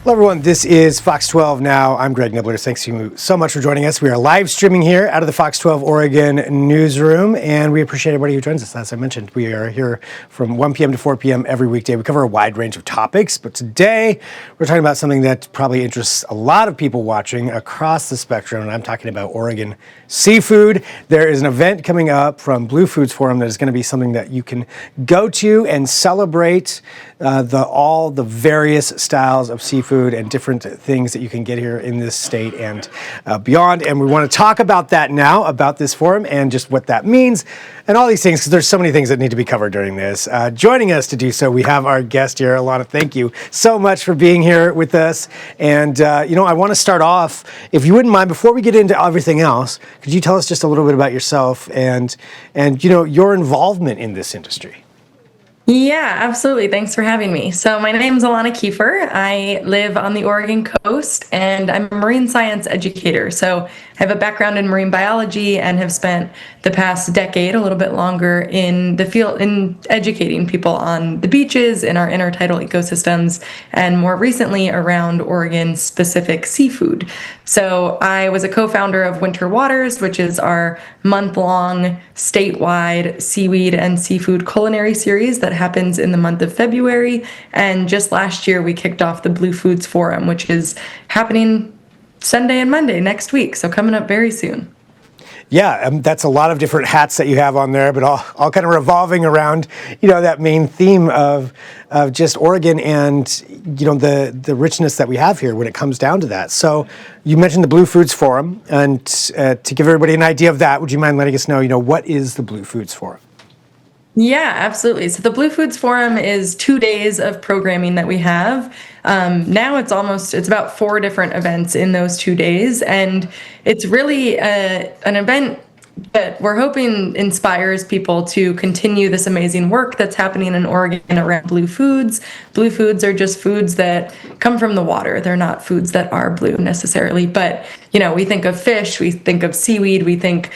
Hello, everyone. This is Fox 12 Now. I'm Greg Nibbler. Thanks you so much for joining us. We are live streaming here out of the Fox 12 Oregon newsroom, and we appreciate everybody who joins us. As I mentioned, we are here from 1 p.m. to 4 p.m. every weekday. We cover a wide range of topics, but today we're talking about something that probably interests a lot of people watching across the spectrum, and I'm talking about Oregon seafood. There is an event coming up from Blue Foods Forum that is going to be something that you can go to and celebrate all the various styles of seafood and different things that you can get here in this state and beyond. And we want to talk about that now, about this forum and just what that means and all these things, because there's so many things that need to be covered during this. Joining us to do so, we have our guest here, Alanna. Thank you so much for being here with us. And, I want to start off, if you wouldn't mind, before we get into everything else, could you tell us just a little bit about yourself and your involvement in this industry? Yeah, absolutely. Thanks for having me. So my name is Alanna Kieffer. I live on the Oregon coast, and I'm a marine science educator. So I have a background in marine biology and have spent the past decade, a little bit longer, in the field in educating people on the beaches, in our intertidal ecosystems, and more recently around Oregon-specific seafood. So I was a co-founder of Winter Waters, which is our month-long statewide seaweed and seafood culinary series that happens in the month of February. And just last year, we kicked off the Blue Foods Forum, which is happening Sunday and Monday next week. So coming up very soon. Yeah, that's a lot of different hats that you have on there, but all kind of revolving around, that main theme of just Oregon and, the richness that we have here when it comes down to that. So you mentioned the Blue Foods Forum, and to give everybody an idea of that, would you mind letting us know, what is the Blue Foods Forum? Yeah, absolutely. So the Blue Foods Forum is 2 days of programming that we have. Now it's about 4 different events in those 2 days. And it's really an event that we're hoping inspires people to continue this amazing work that's happening in Oregon around blue foods. Blue foods are just foods that come from the water. They're not foods that are blue necessarily, but we think of fish, we think of seaweed, we think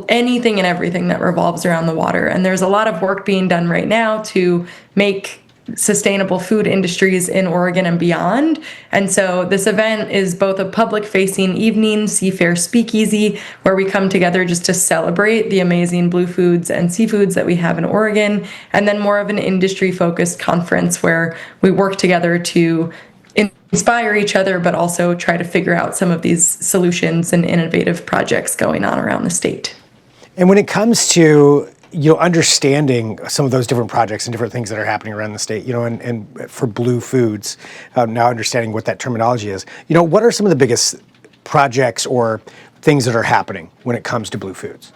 anything and everything that revolves around the water. And there's a lot of work being done right now to make sustainable food industries in Oregon and beyond. And so this event is both a public-facing evening, Seafaring Speakeasy, where we come together just to celebrate the amazing blue foods and seafoods that we have in Oregon, and then more of an industry-focused conference where we work together to inspire each other, but also try to figure out some of these solutions and innovative projects going on around the state. And when it comes to understanding some of those different projects and different things that are happening around the state, and for blue foods, now understanding what that terminology is, what are some of the biggest projects or things that are happening when it comes to blue foods?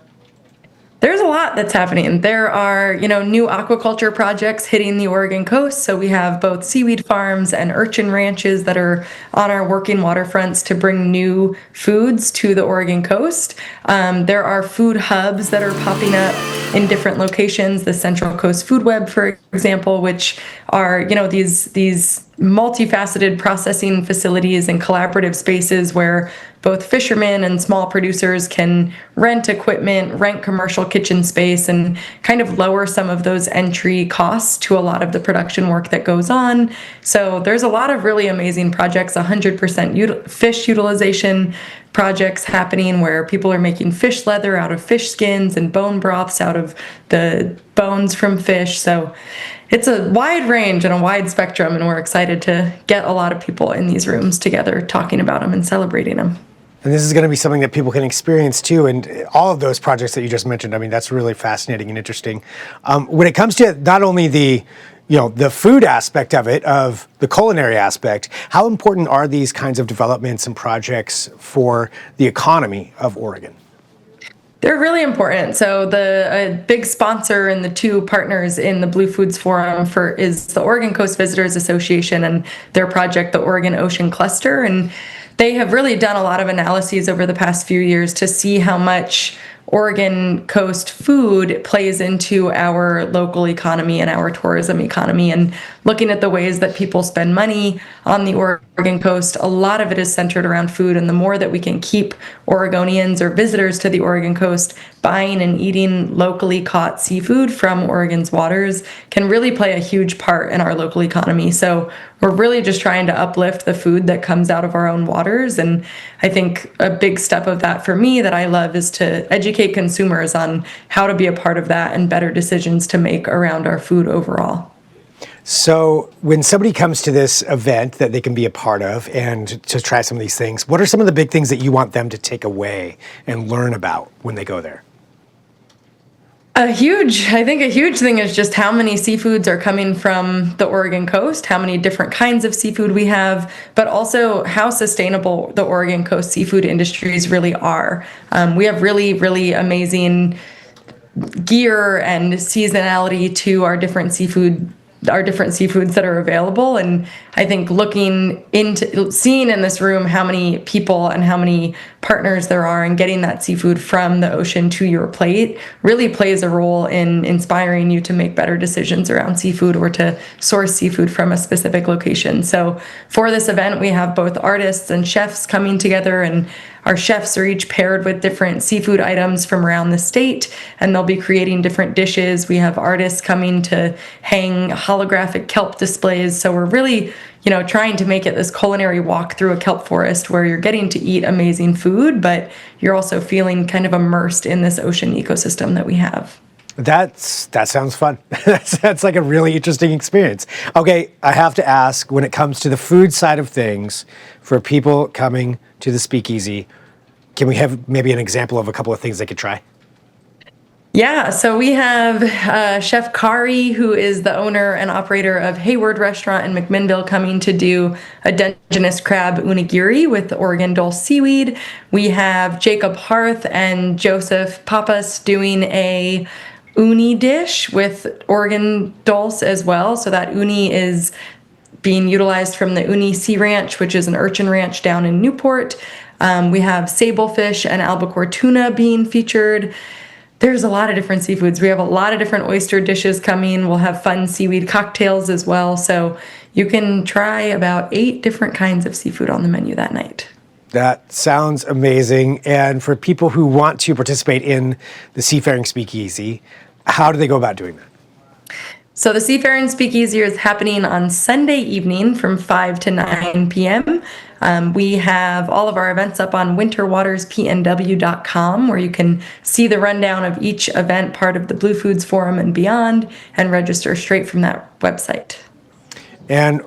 There's a lot that's happening. There are, new aquaculture projects hitting the Oregon coast. So we have both seaweed farms and urchin ranches that are on our working waterfronts to bring new foods to the Oregon coast. There are food hubs that are popping up in different locations. The Central Coast Food Web, for example, which are, these multifaceted processing facilities and collaborative spaces where both fishermen and small producers can rent equipment, rent commercial kitchen space, and kind of lower some of those entry costs to a lot of the production work that goes on. So there's a lot of really amazing projects, 100% fish utilization projects happening where people are making fish leather out of fish skins and bone broths out of the bones from fish. So it's a wide range and a wide spectrum, and we're excited to get a lot of people in these rooms together talking about them and celebrating them. And this is going to be something that people can experience too. And all of those projects that you just mentioned, that's really fascinating and interesting. When it comes to not only the food aspect of it, of the culinary aspect, how important are these kinds of developments and projects for the economy of Oregon? They're really important. So the big sponsor and the 2 partners in the Blue Foods Forum is the Oregon Coast Visitors Association and their project, the Oregon Ocean Cluster. And they have really done a lot of analyses over the past few years to see how much Oregon coast food plays into our local economy and our tourism economy, and looking at the ways that people spend money on the Oregon Oregon coast, a lot of it is centered around food. And the more that we can keep Oregonians or visitors to the Oregon coast buying and eating locally caught seafood from Oregon's waters can really play a huge part in our local economy. So we're really just trying to uplift the food that comes out of our own waters. And I think a big step of that for me that I love is to educate consumers on how to be a part of that and better decisions to make around our food overall. So when somebody comes to this event that they can be a part of and to try some of these things, what are some of the big things that you want them to take away and learn about when they go there? I think a huge thing is just how many seafoods are coming from the Oregon coast, how many different kinds of seafood we have, but also how sustainable the Oregon coast seafood industries really are. We have really, really amazing gear and seasonality to our different seafoods that are available. And I think seeing in this room how many people and how many partners there are and getting that seafood from the ocean to your plate really plays a role in inspiring you to make better decisions around seafood or to source seafood from a specific location. So for this event, we have both artists and chefs coming together, and our chefs are each paired with different seafood items from around the state, and they'll be creating different dishes. We have artists coming to hang holographic kelp displays. So we're really, trying to make it this culinary walk through a kelp forest where you're getting to eat amazing food, but you're also feeling kind of immersed in this ocean ecosystem that we have. That sounds fun. That's like a really interesting experience. Okay, I have to ask, when it comes to the food side of things, for people coming to the Speakeasy, can we have maybe an example of a couple of things they could try? Yeah, so we have Chef Kari, who is the owner and operator of Hayward Restaurant in McMinnville, coming to do a Dungeness crab unigiri with Oregon dulse seaweed. We have Jacob Harth and Joseph Papas doing a uni dish with Oregon dulse as well. So that uni is being utilized from the Uni Sea Ranch, which is an urchin ranch down in Newport. We have sablefish and albacore tuna being featured. There's a lot of different seafoods. We have a lot of different oyster dishes coming. We'll have fun seaweed cocktails as well. So you can try about 8 different kinds of seafood on the menu that night. That sounds amazing. And for people who want to participate in the Seafaring Speakeasy, how do they go about doing that? So the Seafaring Speakeasy is happening on Sunday evening from 5 to 9 p.m. We have all of our events up on winterwaterspnw.com, where you can see the rundown of each event, part of the Blue Foods Forum and beyond, and register straight from that website. And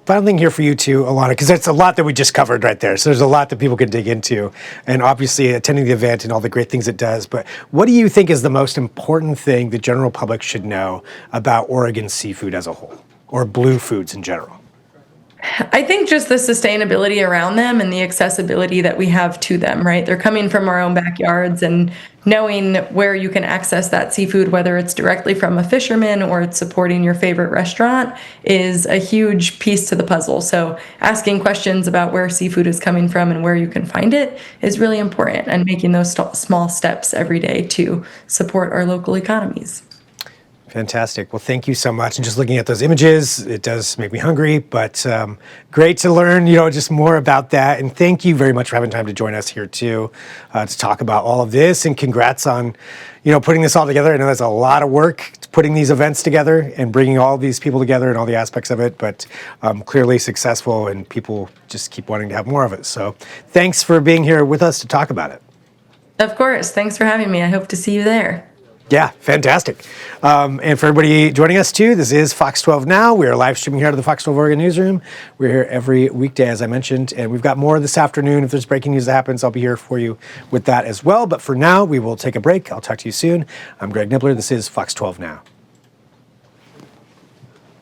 final thing here for you too, Alanna, because that's a lot that we just covered right there. So there's a lot that people can dig into, and obviously attending the event and all the great things it does. But what do you think is the most important thing the general public should know about Oregon seafood as a whole, or blue foods in general? I think just the sustainability around them and the accessibility that we have to them, right? They're coming from our own backyards, and knowing where you can access that seafood, whether it's directly from a fisherman or it's supporting your favorite restaurant, is a huge piece to the puzzle. So asking questions about where seafood is coming from and where you can find it is really important, and making those small steps every day to support our local economies. Fantastic. Well, thank you so much. And just looking at those images, it does make me hungry, but great to learn, just more about that. And thank you very much for having time to join us here too, to talk about all of this. And congrats on, putting this all together. I know that's a lot of work, putting these events together and bringing all these people together and all the aspects of it, but clearly successful, and people just keep wanting to have more of it. So thanks for being here with us to talk about it. Of course. Thanks for having me. I hope to see you there. Yeah, fantastic. And for everybody joining us too, this is Fox 12 Now. We are live streaming here out of the Fox 12 Oregon newsroom. We're here every weekday, as I mentioned, and we've got more this afternoon. If there's breaking news that happens, I'll be here for you with that as well. But for now, we will take a break. I'll talk to you soon. I'm Greg Nibbler. This is Fox 12 Now.